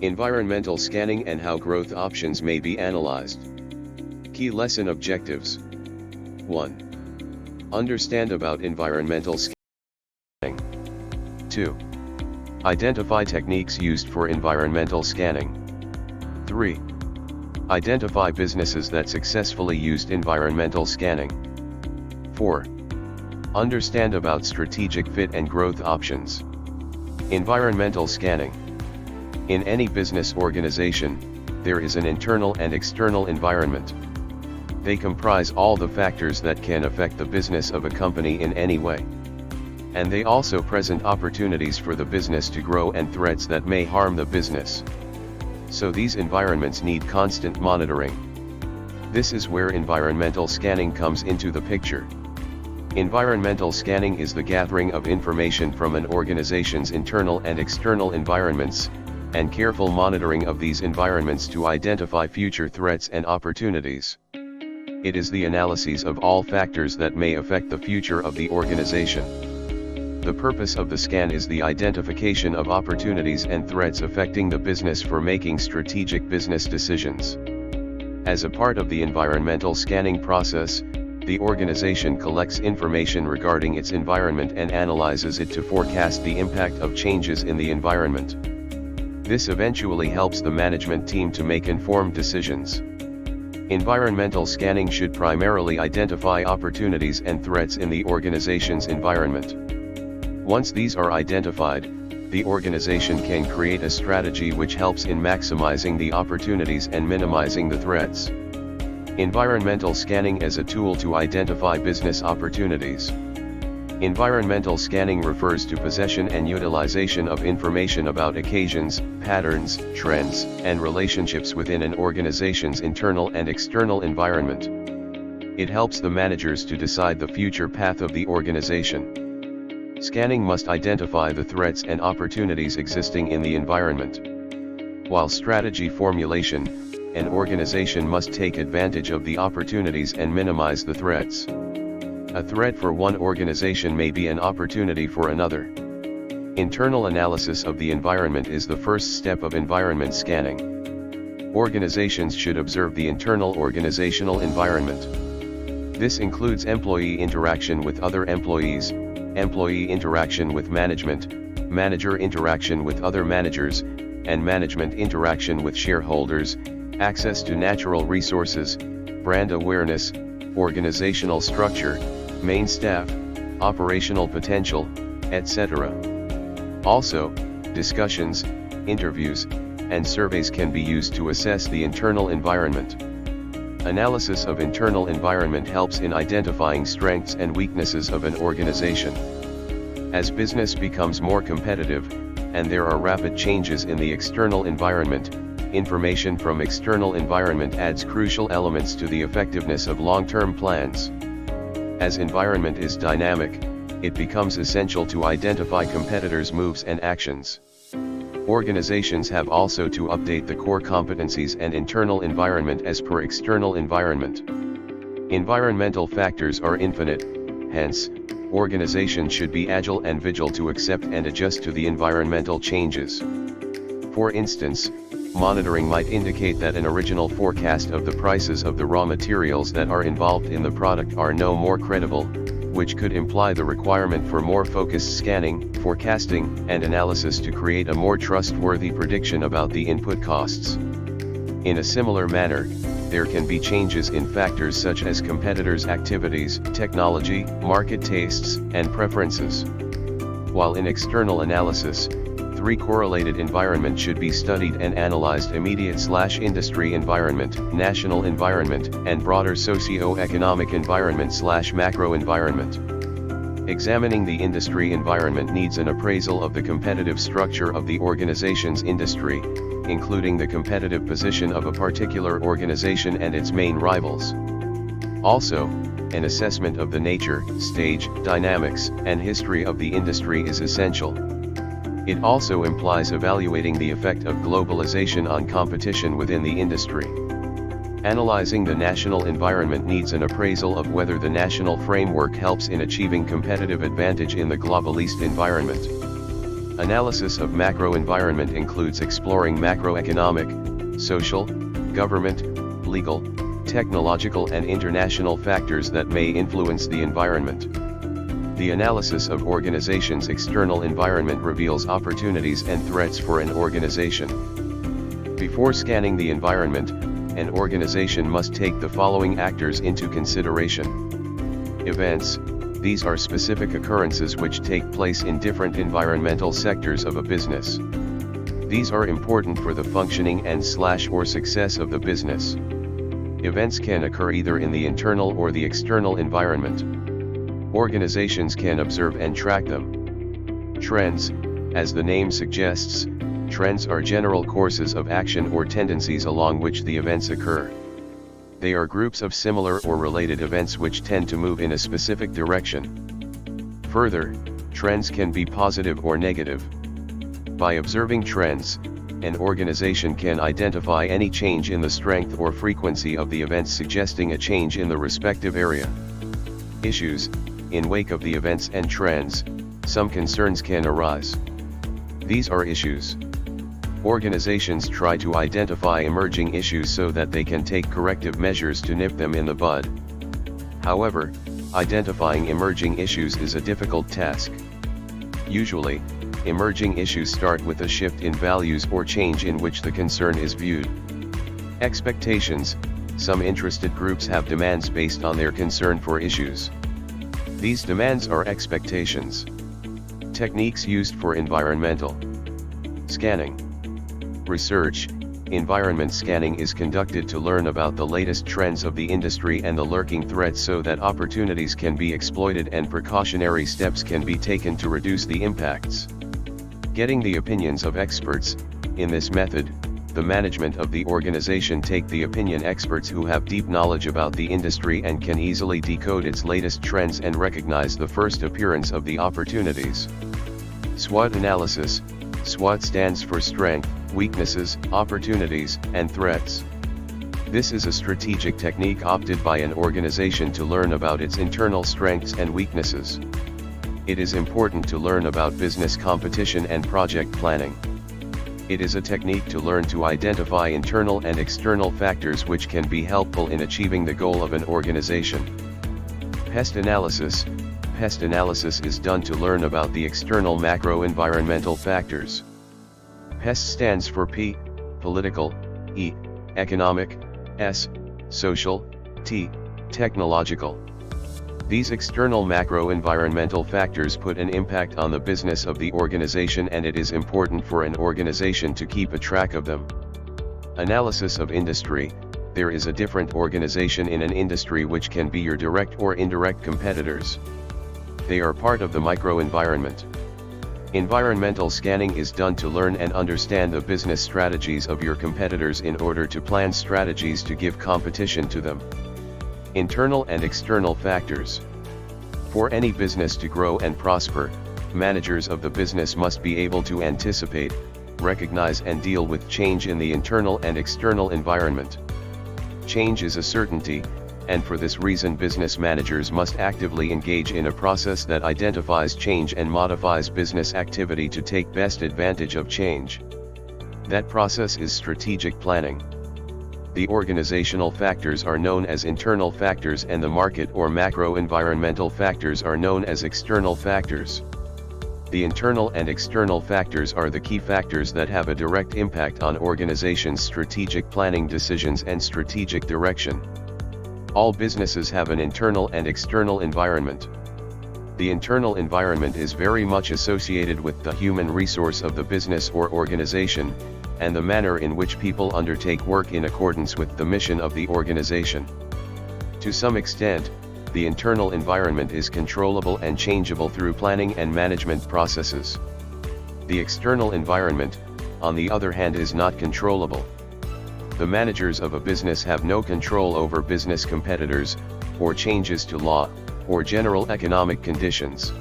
Environmental scanning and how growth options may be analyzed. Key lesson objectives. 1. Understand about environmental scanning. 2. Identify techniques used for environmental scanning. 3. Identify businesses that successfully used environmental scanning. 4. Understand about strategic fit and growth options. Environmental scanning. In any business organization, there is an internal and external environment. They comprise all the factors that can affect the business of a company in any way. And they also present opportunities for the business to grow and threats that may harm the business. So these environments need constant monitoring. This is where environmental scanning comes into the picture. Environmental scanning is the gathering of information from an organization's internal and external environments, and careful monitoring of these environments to identify future threats and opportunities. It is the analysis of all factors that may affect the future of the organization. The purpose of the scan is the identification of opportunities and threats affecting the business for making strategic business decisions. As a part of the environmental scanning process, the organization collects information regarding its environment and analyzes it to forecast the impact of changes in the environment. This eventually helps the management team to make informed decisions. Environmental scanning should primarily identify opportunities and threats in the organization's environment. Once these are identified, the organization can create a strategy which helps in maximizing the opportunities and minimizing the threats. Environmental scanning as a tool to identify business opportunities. Environmental scanning refers to possession and utilization of information about occasions, patterns, trends, and relationships within an organization's internal and external environment. It helps the managers to decide the future path of the organization. Scanning must identify the threats and opportunities existing in the environment. While strategy formulation, an organization must take advantage of the opportunities and minimize the threats. A threat for one organization may be an opportunity for another. Internal analysis of the environment is the first step of environment scanning. Organizations should observe the internal organizational environment. This includes employee interaction with other employees, employee interaction with management, manager interaction with other managers, and management interaction with shareholders, access to natural resources, brand awareness, organizational structure, main staff, operational potential, etc. Also, discussions, interviews, and surveys can be used to assess the internal environment. Analysis of internal environment helps in identifying strengths and weaknesses of an organization. As business becomes more competitive, and there are rapid changes in the external environment, information from external environment adds crucial elements to the effectiveness of long-term plans. As environment is dynamic, it becomes essential to identify competitors' moves and actions. Organizations have also to update the core competencies and internal environment as per external environment. Environmental factors are infinite, hence, organizations should be agile and vigilant to accept and adjust to the environmental changes. For instance, monitoring might indicate that an original forecast of the prices of the raw materials that are involved in the product are no more credible, which could imply the requirement for more focused scanning, forecasting, and analysis to create a more trustworthy prediction about the input costs. In a similar manner, there can be changes in factors such as competitors' activities, technology, market tastes, and preferences. While in external analysis, three correlated environments should be studied and analyzed: immediate/industry environment, national environment, and broader socio-economic environment/macro environment. Examining the industry environment needs an appraisal of the competitive structure of the organization's industry, including the competitive position of a particular organization and its main rivals. Also, an assessment of the nature, stage, dynamics, and history of the industry is essential. It also implies evaluating the effect of globalization on competition within the industry. Analyzing the national environment needs an appraisal of whether the national framework helps in achieving competitive advantage in the globalist environment. Analysis of macro environment includes exploring macroeconomic, social, government, legal, technological and international factors that may influence the environment. The analysis of organizations' external environment reveals opportunities and threats for an organization. Before scanning the environment, an organization must take the following actors into consideration. Events. These are specific occurrences which take place in different environmental sectors of a business. These are important for the functioning and/or success of the business. Events can occur either in the internal or the external environment. Organizations can observe and track them. Trends. As the name suggests, trends are general courses of action or tendencies along which the events occur. They are groups of similar or related events which tend to move in a specific direction. Further, trends can be positive or negative. By observing trends, an organization can identify any change in the strength or frequency of the events suggesting a change in the respective area. Issues. In wake of the events and trends, some concerns can arise. These are issues. Organizations try to identify emerging issues so that they can take corrective measures to nip them in the bud. However, identifying emerging issues is a difficult task. Usually, emerging issues start with a shift in values or change in which the concern is viewed. Expectations. Some interested groups have demands based on their concern for issues. These demands are expectations. Techniques used for environmental scanning. Research. Environment scanning is conducted to learn about the latest trends of the industry and the lurking threats so that opportunities can be exploited and precautionary steps can be taken to reduce the impacts. Getting the opinions of experts. In this method, the management of the organization take the opinion experts who have deep knowledge about the industry and can easily decode its latest trends and recognize the first appearance of the opportunities. SWOT analysis. SWOT stands for strength, weaknesses, opportunities, and threats. This is a strategic technique opted by an organization to learn about its internal strengths and weaknesses. It is important to learn about business competition and project planning. It is a technique to learn to identify internal and external factors which can be helpful in achieving the goal of an organization. Pest analysis. Pest analysis is done to learn about the external macro-environmental factors. PEST stands for P, political, E, economic, S, social, T, technological. These external macro-environmental factors put an impact on the business of the organization, and it is important for an organization to keep a track of them. Analysis of industry. There is a different organization in an industry which can be your direct or indirect competitors. They are part of the microenvironment. Environmental scanning is done to learn and understand the business strategies of your competitors in order to plan strategies to give competition to them. Internal and external factors. For any business to grow and prosper, managers of the business must be able to anticipate, recognize and deal with change in the internal and external environment. Change is a certainty, and for this reason business managers must actively engage in a process that identifies change and modifies business activity to take best advantage of change. That process is strategic planning. The organizational factors are known as internal factors and the market or macro-environmental factors are known as external factors. The internal and external factors are the key factors that have a direct impact on organizations' strategic planning decisions and strategic direction. All businesses have an internal and external environment. The internal environment is very much associated with the human resource of the business or organization, and the manner in which people undertake work in accordance with the mission of the organization. To some extent, the internal environment is controllable and changeable through planning and management processes. The external environment, on the other hand, is not controllable. The managers of a business have no control over business competitors, or changes to law, or general economic conditions.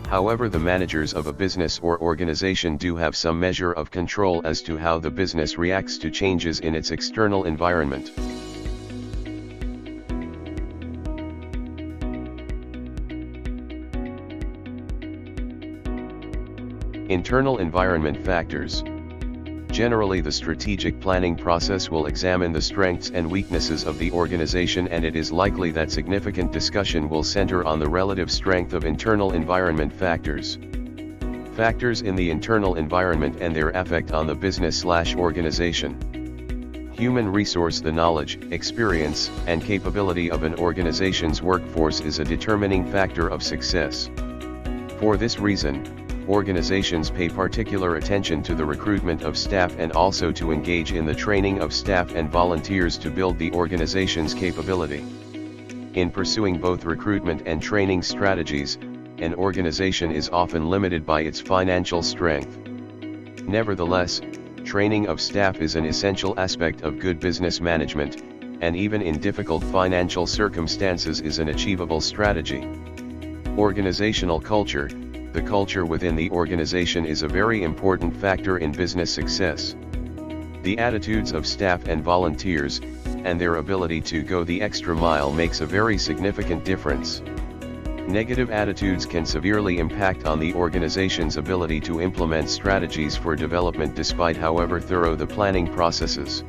However, the managers of a business or organization do have some measure of control as to how the business reacts to changes in its external environment. Internal environment factors. Generally, the strategic planning process will examine the strengths and weaknesses of the organization, and it is likely that significant discussion will center on the relative strength of internal environment factors. Factors in the internal environment and their effect on the business/organization. Human resource. The knowledge, experience, and capability of an organization's workforce is a determining factor of success. For this reason, organizations pay particular attention to the recruitment of staff and also to engage in the training of staff and volunteers to build the organization's capability. In pursuing both recruitment and training strategies, an organization is often limited by its financial strength. Nevertheless, training of staff is an essential aspect of good business management, and even in difficult financial circumstances is an achievable strategy. Organizational culture. The culture within the organization is a very important factor in business success. The attitudes of staff and volunteers, and their ability to go the extra mile makes a very significant difference. Negative attitudes can severely impact on the organization's ability to implement strategies for development despite however thorough the planning processes.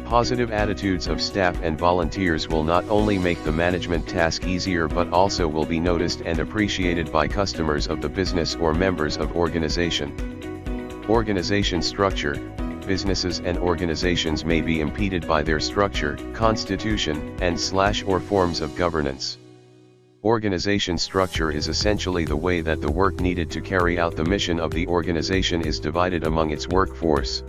Positive attitudes of staff and volunteers will not only make the management task easier but also will be noticed and appreciated by customers of the business or members of organization. Organization structure. Businesses and organizations may be impeded by their structure, constitution, and/or forms of governance. Organization structure is essentially the way that the work needed to carry out the mission of the organization is divided among its workforce.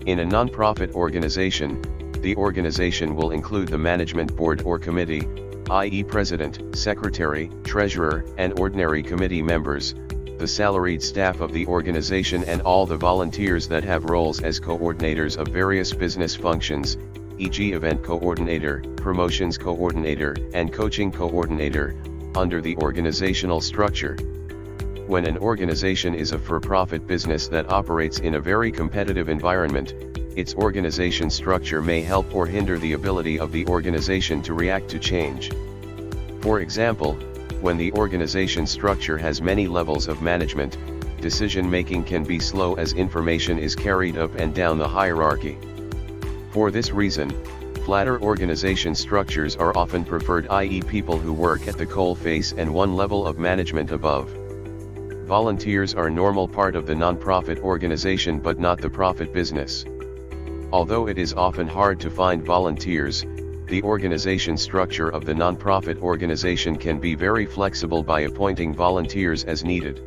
In a non-profit organization, the organization will include the management board or committee, i.e. president, secretary, treasurer, and ordinary committee members, the salaried staff of the organization, and all the volunteers that have roles as coordinators of various business functions, e.g. event coordinator, promotions coordinator, and coaching coordinator, under the organizational structure. When an organization is a for-profit business that operates in a very competitive environment, its organization structure may help or hinder the ability of the organization to react to change. For example, when the organization structure has many levels of management, decision-making can be slow as information is carried up and down the hierarchy. For this reason, flatter organization structures are often preferred, i.e. people who work at the coalface and one level of management above. Volunteers are a normal part of the non-profit organization but not the profit business. Although it is often hard to find volunteers, the organization structure of the non-profit organization can be very flexible by appointing volunteers as needed.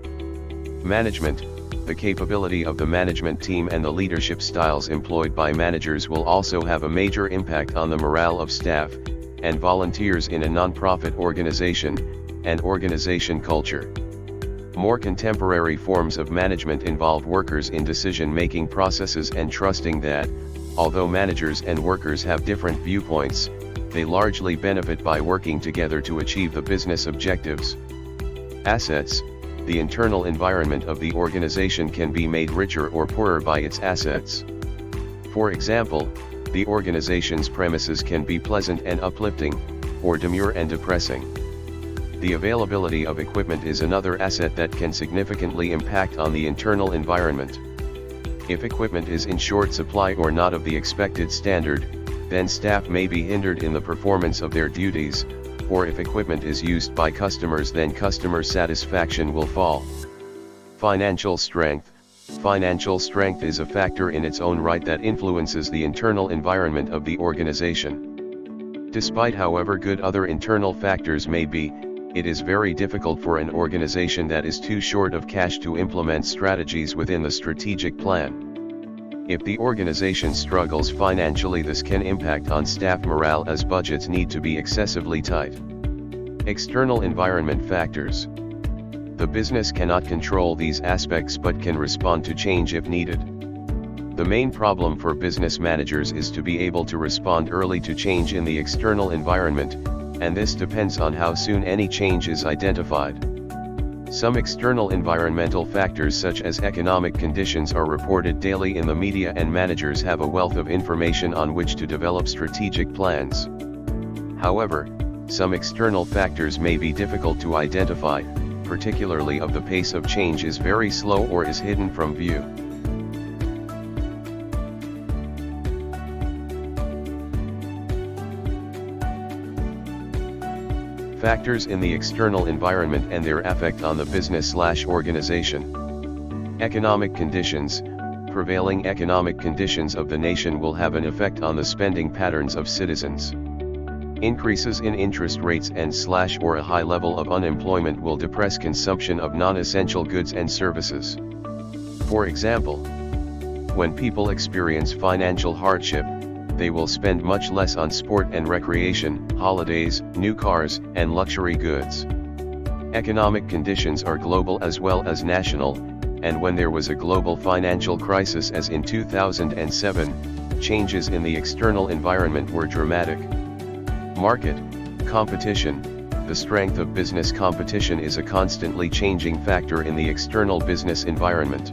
Management. The capability of the management team and the leadership styles employed by managers will also have a major impact on the morale of staff and volunteers in a non-profit organization, and organization culture. More contemporary forms of management involve workers in decision-making processes and trusting that, although managers and workers have different viewpoints, they largely benefit by working together to achieve the business objectives. Assets. The internal environment of the organization can be made richer or poorer by its assets. For example, the organization's premises can be pleasant and uplifting, or demure and depressing. The availability of equipment is another asset that can significantly impact on the internal environment. If equipment is in short supply or not of the expected standard, then staff may be hindered in the performance of their duties, or if equipment is used by customers, then customer satisfaction will fall. Financial strength. Financial strength is a factor in its own right that influences the internal environment of the organization. Despite however good other internal factors may be, it is very difficult for an organization that is too short of cash to implement strategies within the strategic plan. If the organization struggles financially, this can impact on staff morale as budgets need to be excessively tight. External environment factors. The business cannot control these aspects but can respond to change if needed. The main problem for business managers is to be able to respond early to change in the external environment, and this depends on how soon any change is identified. Some external environmental factors such as economic conditions are reported daily in the media, and managers have a wealth of information on which to develop strategic plans. However, some external factors may be difficult to identify, particularly of the pace of change is very slow or is hidden from view. Factors in the external environment and their effect on the business/organization. Economic conditions. Prevailing economic conditions of the nation will have an effect on the spending patterns of citizens. Increases in interest rates and/or a high level of unemployment will depress consumption of non-essential goods and services. For example, when people experience financial hardship, they will spend much less on sport and recreation, holidays, new cars, and luxury goods. Economic conditions are global as well as national, and when there was a global financial crisis as in 2007, changes in the external environment were dramatic. Market competition. The strength of business competition is a constantly changing factor in the external business environment.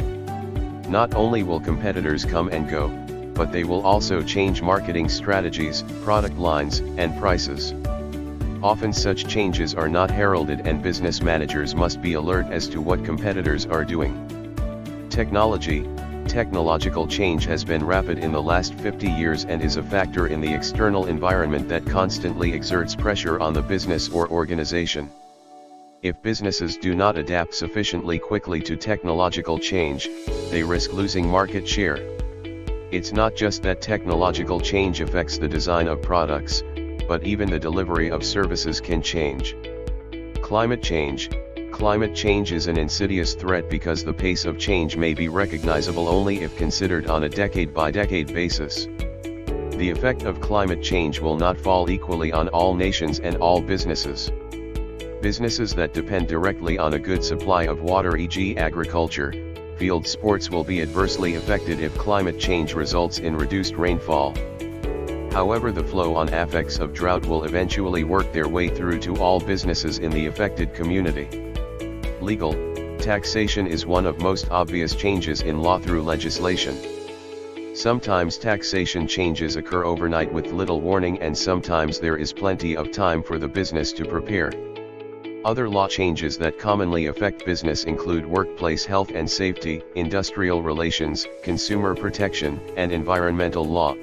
Not only will competitors come and go, but they will also change marketing strategies, product lines, and prices. Often such changes are not heralded and business managers must be alert as to what competitors are doing. Technological change has been rapid in the last 50 years and is a factor in the external environment that constantly exerts pressure on the business or organization. If businesses do not adapt sufficiently quickly to technological change, they risk losing market share. It's not just that technological change affects the design of products, but even the delivery of services can change. Climate change. Climate change is an insidious threat because the pace of change may be recognizable only if considered on a decade-by-decade basis. The effect of climate change will not fall equally on all nations and all businesses. Businesses that depend directly on a good supply of water, e.g. agriculture, field sports, will be adversely affected if climate change results in reduced rainfall. However, the flow-on effects of drought will eventually work their way through to all businesses in the affected community. Legal taxation is one of most obvious changes in law through legislation. Sometimes taxation changes occur overnight with little warning, and sometimes there is plenty of time for the business to prepare. Other law changes that commonly affect business include workplace health and safety, industrial relations, consumer protection, and environmental law.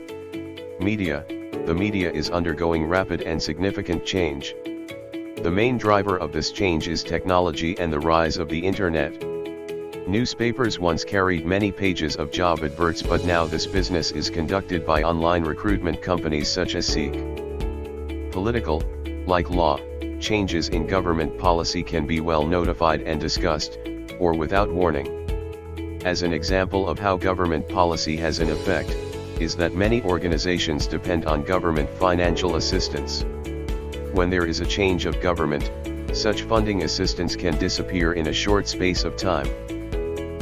Media. The media is undergoing rapid and significant change. The main driver of this change is technology and the rise of the internet. Newspapers once carried many pages of job adverts, but now this business is conducted by online recruitment companies such as Seek. Political. Like law, changes in government policy can be well notified and discussed, or without warning. As an example of how government policy has an effect, is that many organizations depend on government financial assistance. When there is a change of government, such funding assistance can disappear in a short space of time.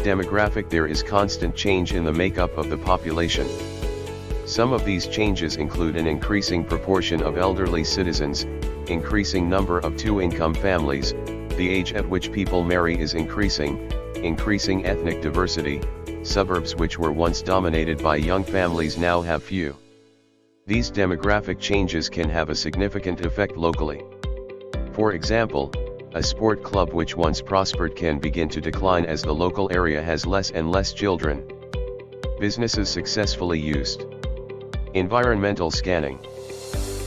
Demographic. There is constant change in the makeup of the population. Some of these changes include an increasing proportion of elderly citizens, increasing number of two-income families, the age at which people marry is increasing ethnic diversity, suburbs which were once dominated by young families now have few. These demographic changes can have a significant effect locally. For example, a sport club which once prospered can begin to decline as the local area has less and less children. Businesses successfully used. Environmental scanning.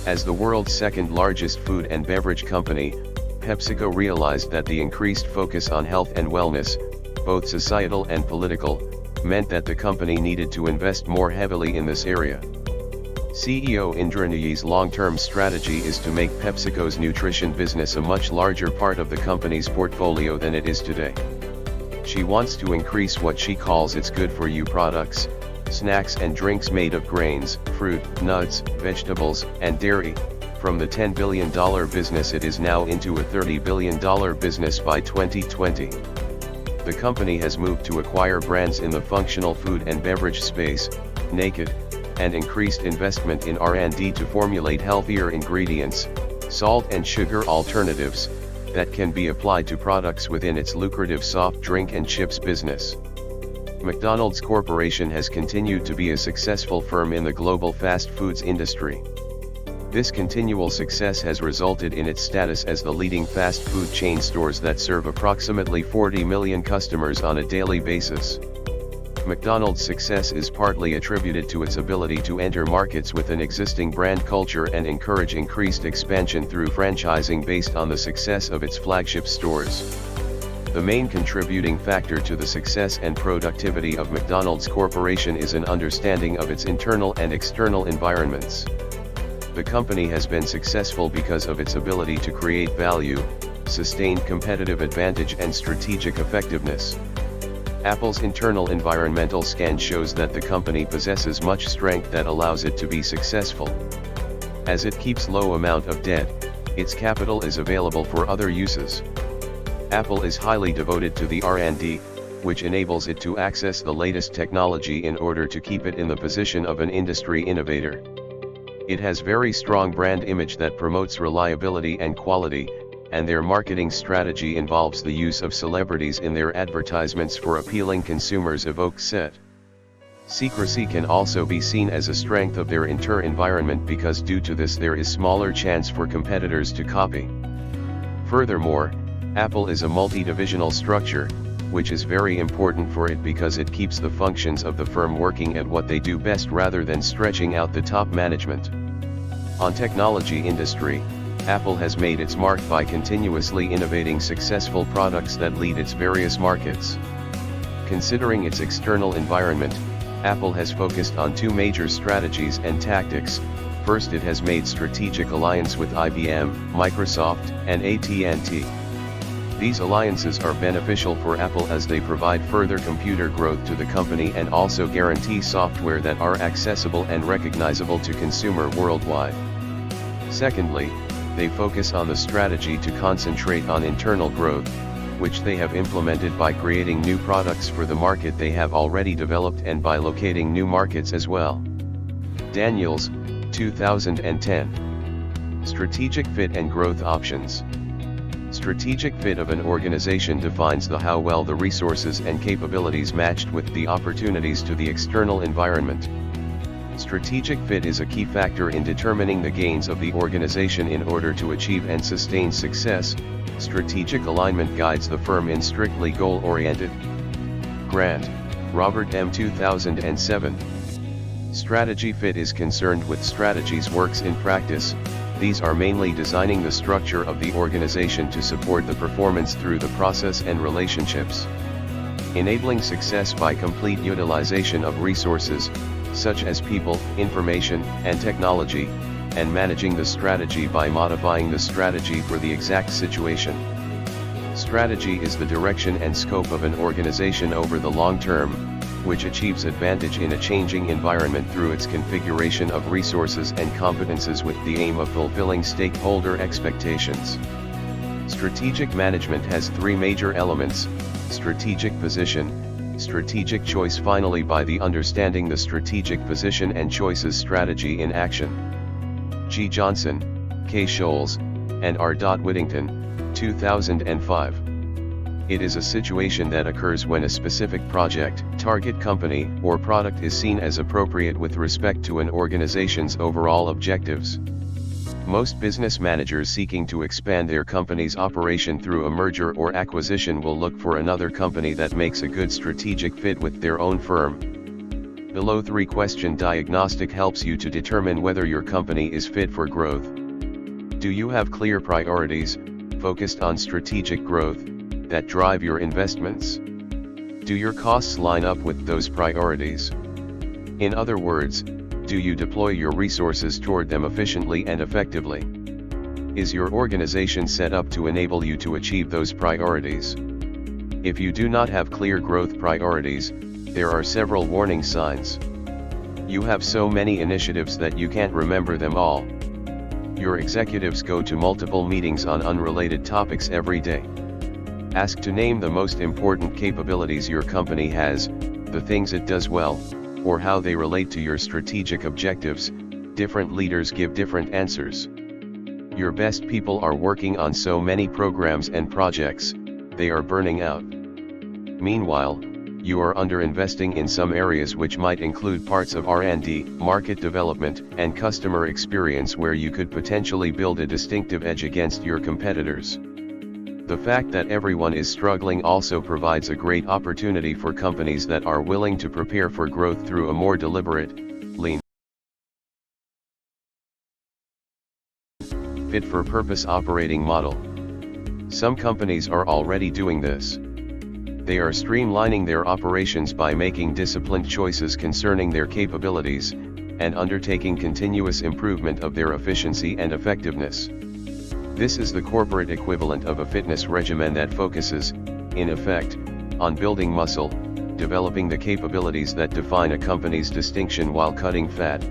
As the world's second largest food and beverage company, PepsiCo realized that the increased focus on health and wellness, both societal and political, meant that the company needed to invest more heavily in this area. CEO Indra Nooyi's long-term strategy is to make PepsiCo's nutrition business a much larger part of the company's portfolio than it is today. She wants to increase what she calls its good-for-you products, snacks and drinks made of grains, fruit, nuts, vegetables, and dairy. From the $10 billion business it is now into a $30 billion business by 2020. The company has moved to acquire brands in the functional food and beverage space, Naked, and increased investment in R&D to formulate healthier ingredients, salt and sugar alternatives, that can be applied to products within its lucrative soft drink and chips business. McDonald's Corporation has continued to be a successful firm in the global fast foods industry. This continual success has resulted in its status as the leading fast food chain stores that serve approximately 40 million customers on a daily basis. McDonald's success is partly attributed to its ability to enter markets with an existing brand culture and encourage increased expansion through franchising based on the success of its flagship stores. The main contributing factor to the success and productivity of McDonald's Corporation is an understanding of its internal and external environments. The company has been successful because of its ability to create value, sustained competitive advantage and strategic effectiveness. Apple's internal environmental scan shows that the company possesses much strength that allows it to be successful. As it keeps low amount of debt, its capital is available for other uses. Apple is highly devoted to the R&D, which enables it to access the latest technology in order to keep it in the position of an industry innovator. It has very strong brand image that promotes reliability and quality, and their marketing strategy involves the use of celebrities in their advertisements for appealing consumers evoke set. Secrecy can also be seen as a strength of their environment because due to this there is smaller chance for competitors to copy. Furthermore, Apple is a multi-divisional structure, which is very important for it because it keeps the functions of the firm working at what they do best rather than stretching out the top management. On technology industry, Apple has made its mark by continuously innovating successful products that lead its various markets. Considering its external environment, Apple has focused on two major strategies and tactics. First, it has made strategic alliance with IBM, Microsoft, and AT&T. These alliances are beneficial for Apple as they provide further computer growth to the company and also guarantee software that are accessible and recognizable to consumer worldwide. Secondly, they focus on the strategy to concentrate on internal growth, which they have implemented by creating new products for the market they have already developed and by locating new markets as well. Daniels, 2010. Strategic fit and growth options. Strategic fit of an organization defines the how well the resources and capabilities matched with the opportunities to the external environment. Strategic fit is a key factor in determining the gains of the organization in order to achieve and sustain success. Strategic alignment guides the firm in strictly goal-oriented. Grant, Robert M. 2007. Strategy fit is concerned with strategies works in practice. These are mainly designing the structure of the organization to support the performance through the process and relationships. Enabling success by complete utilization of resources, such as people, information, and technology, and managing the strategy by modifying the strategy for the exact situation. Strategy is the direction and scope of an organization over the long term, which achieves advantage in a changing environment through its configuration of resources and competences with the aim of fulfilling stakeholder expectations. Strategic management has three major elements: strategic position, strategic choice, finally by the understanding the strategic position and choices strategy in action. G. Johnson, K. Scholes, and R. Whittington, 2005. It is a situation that occurs when a specific project, target company, or product is seen as appropriate with respect to an organization's overall objectives. Most business managers seeking to expand their company's operation through a merger or acquisition will look for another company that makes a good strategic fit with their own firm. Below 3-question diagnostic helps you to determine whether your company is fit for growth. Do you have clear priorities, focused on strategic growth, that drive your investments? Do your costs line up with those priorities? In other words, do you deploy your resources toward them efficiently and effectively? Is your organization set up to enable you to achieve those priorities? If you do not have clear growth priorities, there are several warning signs. You have so many initiatives that you can't remember them all. Your executives go to multiple meetings on unrelated topics every day. Ask to name the most important capabilities your company has, the things it does well, or how they relate to your strategic objectives. Different leaders give different answers. Your best people are working on so many programs and projects, they are burning out. Meanwhile, you are underinvesting in some areas, which might include parts of R&D, market development, and customer experience where you could potentially build a distinctive edge against your competitors. The fact that everyone is struggling also provides a great opportunity for companies that are willing to prepare for growth through a more deliberate, lean, fit-for-purpose operating model. Some companies are already doing this. They are streamlining their operations by making disciplined choices concerning their capabilities, and undertaking continuous improvement of their efficiency and effectiveness. This is the corporate equivalent of a fitness regimen that focuses, in effect, on building muscle, developing the capabilities that define a company's distinction while cutting fat.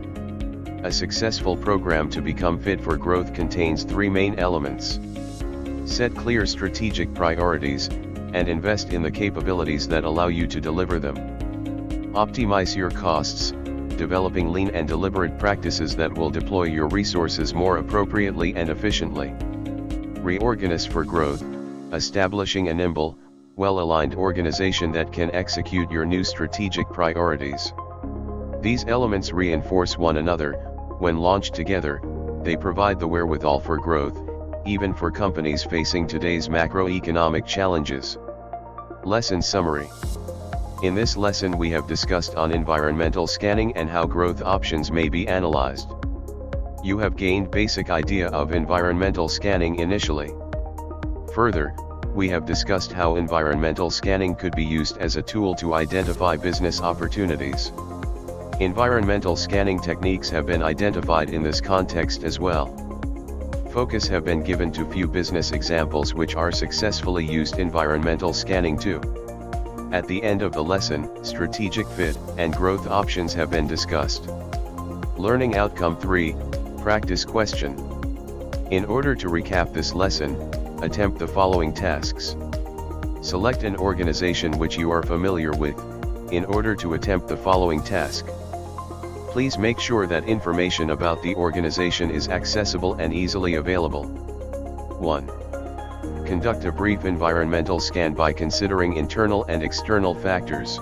A successful program to become fit for growth contains three main elements. Set clear strategic priorities, and invest in the capabilities that allow you to deliver them. Optimize your costs, developing lean and deliberate practices that will deploy your resources more appropriately and efficiently. Reorganize for growth, establishing a nimble, well-aligned organization that can execute your new strategic priorities. These elements reinforce one another. When launched together, they provide the wherewithal for growth, even for companies facing today's macroeconomic challenges. Lesson summary. In this lesson we have discussed on environmental scanning and how growth options may be analyzed. You have gained basic idea of environmental scanning initially. Further, we have discussed how environmental scanning could be used as a tool to identify business opportunities. Environmental scanning techniques have been identified in this context as well. Focus have been given to few business examples which are successfully used environmental scanning too. At the end of the lesson, strategic fit and growth options have been discussed. Learning outcome 3, practice question. In order to recap this lesson, attempt the following tasks. Select an organization which you are familiar with, in order to attempt the following task. Please make sure that information about the organization is accessible and easily available. 1. Conduct a brief environmental scan by considering internal and external factors.